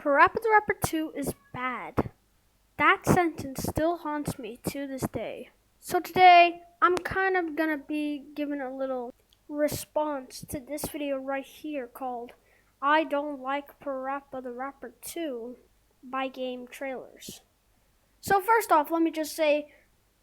PaRappa the Rapper 2 is bad. That sentence still haunts me to this day. So today, I'm kind of gonna be giving a little response to this video right here called I Don't Like PaRappa the Rapper 2 by Game Trailers. So first off, let me just say,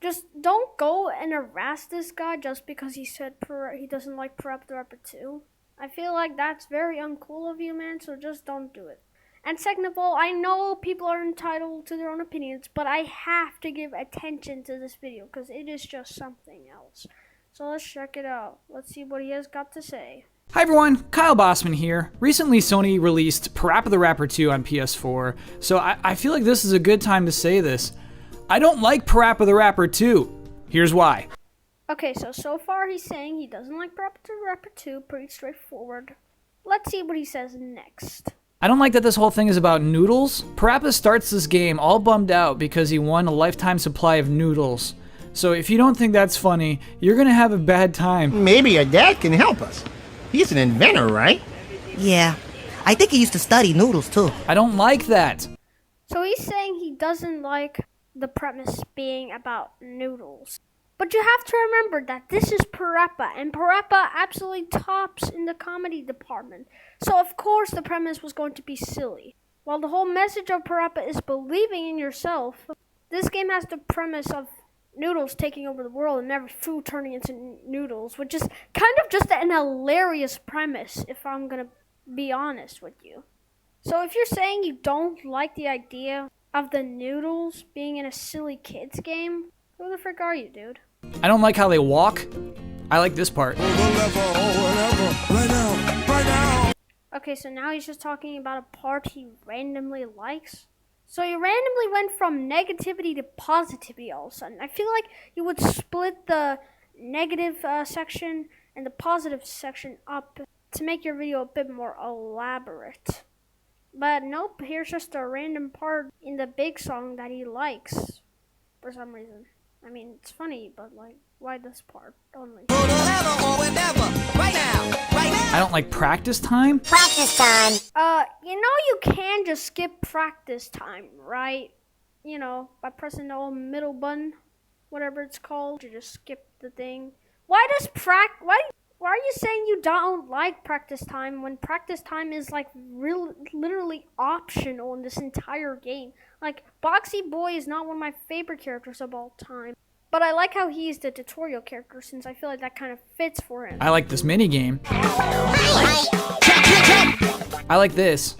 just don't go and harass this guy just because he said he doesn't like PaRappa the Rapper 2. I feel like that's very uncool of you, man, so just don't do it. And second of all, I know people are entitled to their own opinions, but I have to give attention to this video because it is just something else. So let's check it out. Let's see what he has got to say. Hi everyone, Kyle Bossman here. Recently Sony released PaRappa the Rapper 2 on PS4, so I feel like this is a good time to say this. I don't like PaRappa the Rapper 2. Here's why. Okay, so far he's saying he doesn't like PaRappa the Rapper 2, pretty straightforward. Let's see what he says next. I don't like that this whole thing is about noodles. PaRappa starts this game all bummed out because he won a lifetime supply of noodles. So if you don't think that's funny, you're gonna have a bad time. Maybe your dad can help us. He's an inventor, right? Yeah, I think he used to study noodles too. I don't like that. So he's saying he doesn't like the premise being about noodles. But you have to remember that this is PaRappa, and PaRappa absolutely tops in the comedy department. So of course the premise was going to be silly. While the whole message of PaRappa is believing in yourself, this game has the premise of noodles taking over the world and every food turning into noodles, which is kind of just an hilarious premise, if I'm gonna be honest with you. So if you're saying you don't like the idea of the noodles being in a silly kids game, who the frick are you, dude? I don't like how they walk. I like this part. Okay, so now he's just talking about a part he randomly likes. So he randomly went from negativity to positivity all of a sudden. I feel like you would split the negative section and the positive section up to make your video a bit more elaborate. But nope, here's just a random part in the big song that he likes for some reason. I mean, it's funny, but like, why this part only? I don't like practice time. Practice time. You know you can just skip practice time, right? You know, by pressing the old middle button, whatever it's called, you just skip the thing. Why are you saying you don't like practice time when practice time is like literally optional in this entire game? Like, Boxy Boy is not one of my favorite characters of all time, but I like how he's the tutorial character since I feel like that kind of fits for him. I like this mini game. I like this.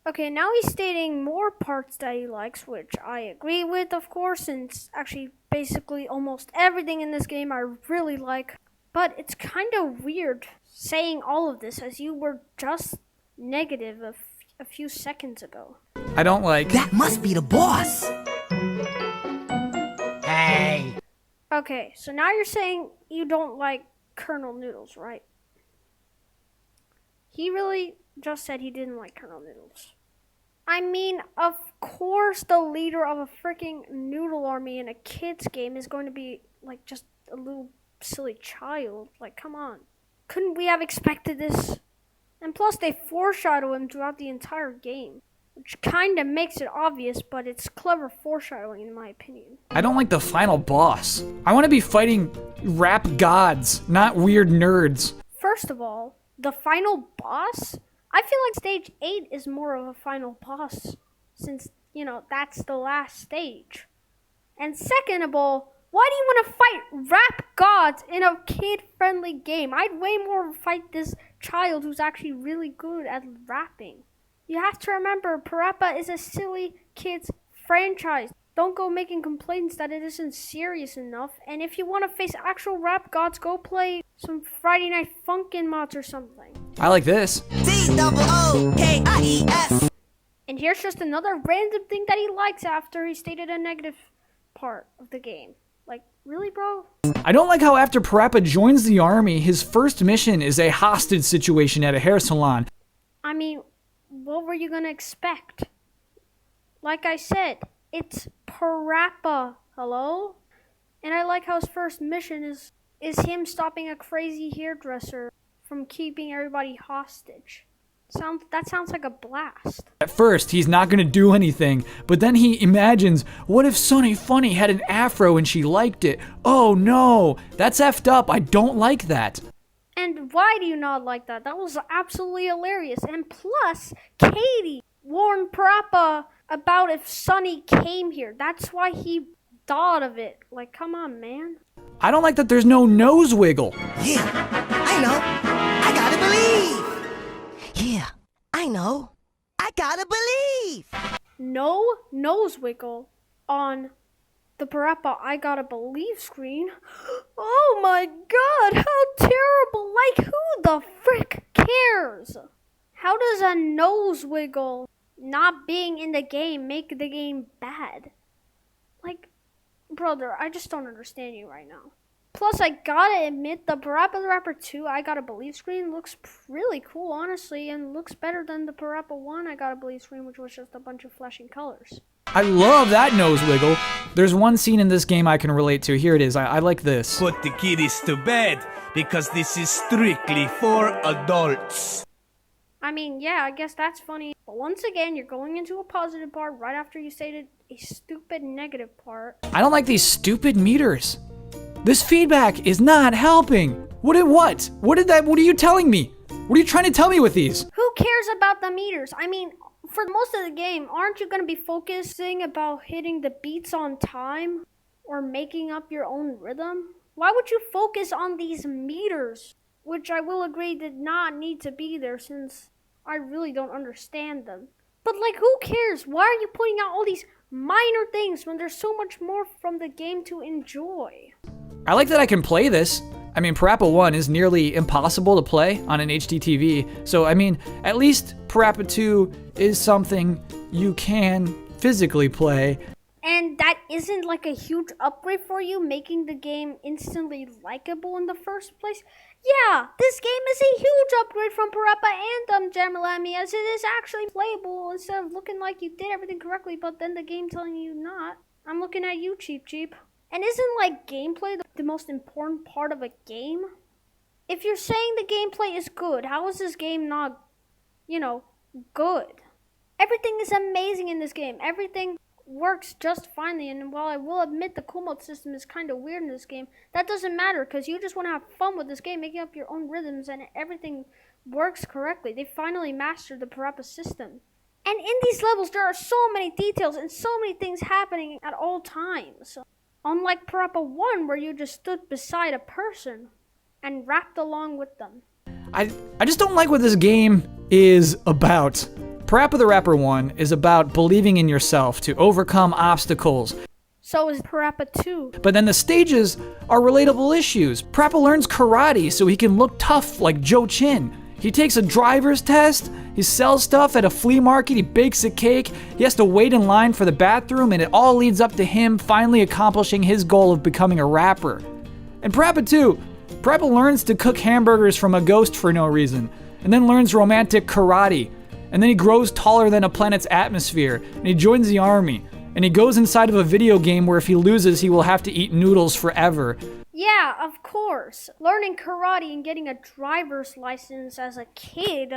Okay, now he's stating more parts that he likes, which I agree with, of course, since actually basically almost everything in this game I really like. But it's kind of weird saying all of this as you were just negative a few seconds ago. I don't like... That must be the boss. Hey. Okay, so now you're saying you don't like Colonel Noodles, right? He really just said he didn't like Colonel Noodles. I mean, of course the leader of a freaking noodle army in a kid's game is going to be, like, just a little silly child. Like, come on. Couldn't we have expected this? And plus, they foreshadow him throughout the entire game, which kind of makes it obvious, but it's clever foreshadowing in my opinion. I don't like the final boss. I want to be fighting rap gods, not weird nerds. First of all, the final boss? I feel like stage 8 is more of a final boss, since, you know, that's the last stage. And second of all, why do you want to fight rap gods in a kid-friendly game? I'd way more fight this child who's actually really good at rapping. You have to remember, PaRappa is a silly kids franchise. Don't go making complaints that it isn't serious enough. And if you want to face actual rap gods, go play some Friday Night Funkin' mods or something. I like this. T-O-O-K-I-E-S. And here's just another random thing that he likes after he stated a negative part of the game. Like, really, bro? I don't like how after PaRappa joins the army, his first mission is a hostage situation at a hair salon. I mean, what were you gonna expect? Like I said, it's PaRappa, hello? And I like how his first mission is him stopping a crazy hairdresser from keeping everybody hostage. That sounds like a blast. At first, he's not gonna do anything, but then he imagines, what if Sunny Funny had an afro and she liked it? Oh no, that's effed up, I don't like that. And why do you not like that? That was absolutely hilarious. And plus, Katie warned PaRappa about if Sunny came here. That's why he thought of it. Like, come on, man. I don't like that there's no nose wiggle. Yeah, I know. I gotta believe. Yeah, I know. I gotta believe. No nose wiggle on the PaRappa I Gotta Believe screen. Oh my god, how terrible. Like, who the frick cares? How does a nose wiggle not being in the game make the game bad? Like, brother, I just don't understand you right now. Plus, I gotta admit, the PaRappa the Rapper 2 I Gotta Believe screen looks really cool, honestly, and looks better than the PaRappa 1 I Gotta Believe screen, which was just a bunch of flashing colors. I love that nose wiggle. There's one scene in this game I can relate to. Here it is. I like this. Put the kiddies to bed, because this is strictly for adults. I mean, yeah, I guess that's funny. But once again, you're going into a positive part right after you stated a stupid negative part. I don't like these stupid meters. This feedback is not helping. What? What are you telling me? What are you trying to tell me with these? Who cares about the meters? I mean, for most of the game, aren't you going to be focusing about hitting the beats on time or making up your own rhythm? Why would you focus on these meters, which I will agree did not need to be there since I really don't understand them? But like, who cares? Why are you putting out all these minor things when there's so much more from the game to enjoy? I like that I can play this. I mean, PaRappa 1 is nearly impossible to play on an HD TV, so I mean, at least PaRappa 2 is something you can physically play. And that isn't like a huge upgrade for you, making the game instantly likable in the first place? Yeah, this game is a huge upgrade from PaRappa and Jamalami, as it is actually playable instead of looking like you did everything correctly, but then the game telling you not. I'm looking at you, Cheap. And isn't like gameplay the most important part of a game? If you're saying the gameplay is good, how is this game not, good? Everything is amazing in this game. Everything works just finely, and while I will admit the cool mode system is kind of weird in this game, that doesn't matter because you just want to have fun with this game, making up your own rhythms, and everything works correctly. They finally mastered the PaRappa system. And in these levels, there are so many details and so many things happening at all times. Unlike PaRappa 1, where you just stood beside a person and rapped along with them. I just don't like what this game is about. PaRappa the Rapper 1 is about believing in yourself to overcome obstacles. So is PaRappa 2. But then the stages are relatable issues. PaRappa learns karate so he can look tough like Joe Chin. He takes a driver's test, he sells stuff at a flea market, he bakes a cake, he has to wait in line for the bathroom, and it all leads up to him finally accomplishing his goal of becoming a rapper. And PaRappa 2, PaRappa learns to cook hamburgers from a ghost for no reason, and then learns romantic karate, and then he grows taller than a planet's atmosphere, and he joins the army, and he goes inside of a video game where if he loses, he will have to eat noodles forever. Yeah, of course. Learning karate and getting a driver's license as a kid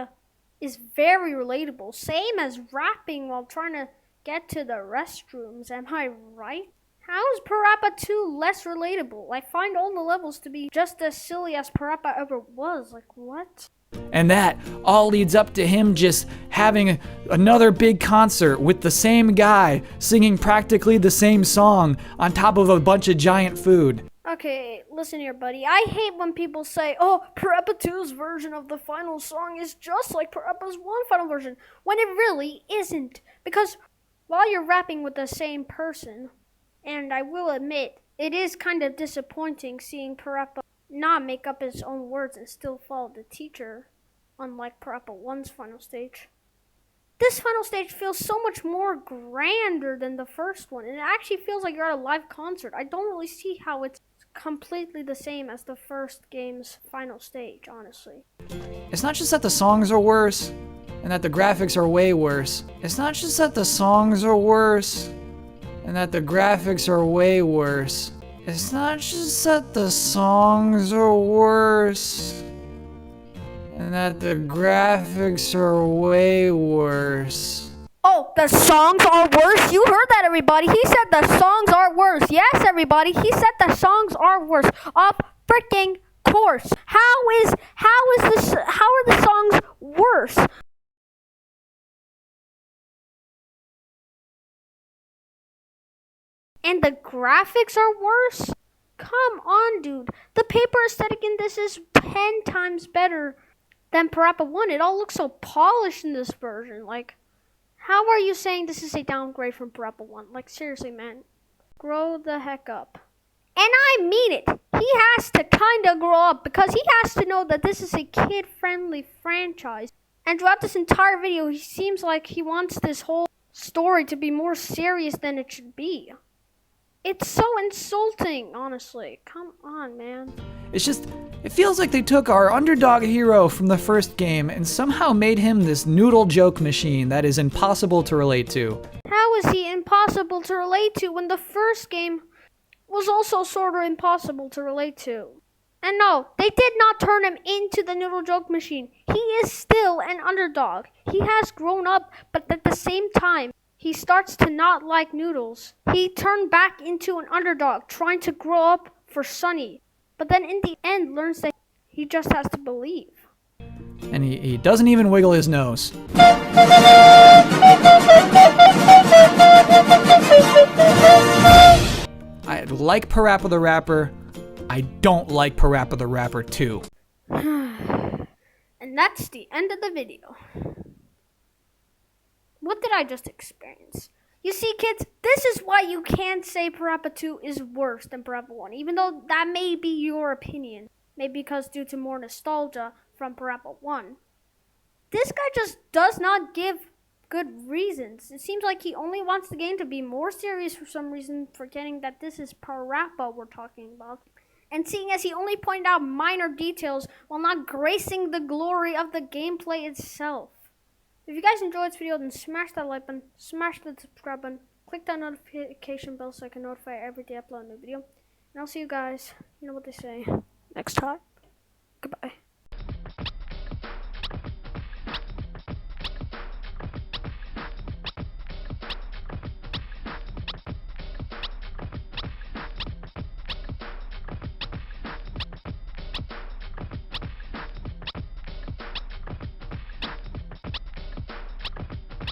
is very relatable. Same as rapping while trying to get to the restrooms, am I right? How is PaRappa 2 less relatable? I find all the levels to be just as silly as PaRappa ever was. Like, what? And that all leads up to him just having another big concert with the same guy singing practically the same song on top of a bunch of giant food. Okay, listen here, buddy. I hate when people say, oh, PaRappa 2's version of the final song is just like PaRappa's 1 final version, when it really isn't. Because while you're rapping with the same person, and I will admit, it is kind of disappointing seeing PaRappa not make up his own words and still follow the teacher, unlike PaRappa 1's final stage. This final stage feels so much more grander than the first one, and it actually feels like you're at a live concert. I don't really see how it's completely the same as the first game's final stage, honestly. It's not just that the songs are worse, and that the graphics are way worse. It's not just that the songs are worse, and that the graphics are way worse. It's not just that the songs are worse, And that the graphics are way worse. Oh, the songs are worse? You heard that, everybody. He said the songs are worse. Yes, everybody. He said the songs are worse. Of freaking course. How are the songs worse? And the graphics are worse? Come on, dude. The paper aesthetic in this is 10 times better than PaRappa 1. It all looks so polished in this version. Like, how are you saying this is a downgrade from PaRappa 1? Like, seriously, man. Grow the heck up. And I mean it. He has to kind of grow up because he has to know that this is a kid-friendly franchise. And throughout this entire video, he seems like he wants this whole story to be more serious than it should be. It's so insulting, honestly. Come on, man. It feels like they took our underdog hero from the first game and somehow made him this noodle joke machine that is impossible to relate to. How is he impossible to relate to when the first game was also sort of impossible to relate to? And no, they did not turn him into the noodle joke machine. He is still an underdog. He has grown up, but at the same time, he starts to not like noodles. He turned back into an underdog, trying to grow up for Sunny. But then in the end, learns that he just has to believe. And he doesn't even wiggle his nose. I like PaRappa the Rapper. I don't like PaRappa the Rapper 2. And that's the end of the video. What did I just experience? You see, kids, this is why you can't say PaRappa 2 is worse than PaRappa 1, even though that may be your opinion. Maybe because due to more nostalgia from PaRappa 1. This guy just does not give good reasons. It seems like he only wants the game to be more serious for some reason, forgetting that this is PaRappa we're talking about. And seeing as he only pointed out minor details while not gracing the glory of the gameplay itself. If you guys enjoyed this video, then smash that like button, smash the subscribe button, click that notification bell so I can notify you every day I upload a new video. And I'll see you guys, you know what they say, next time. Goodbye.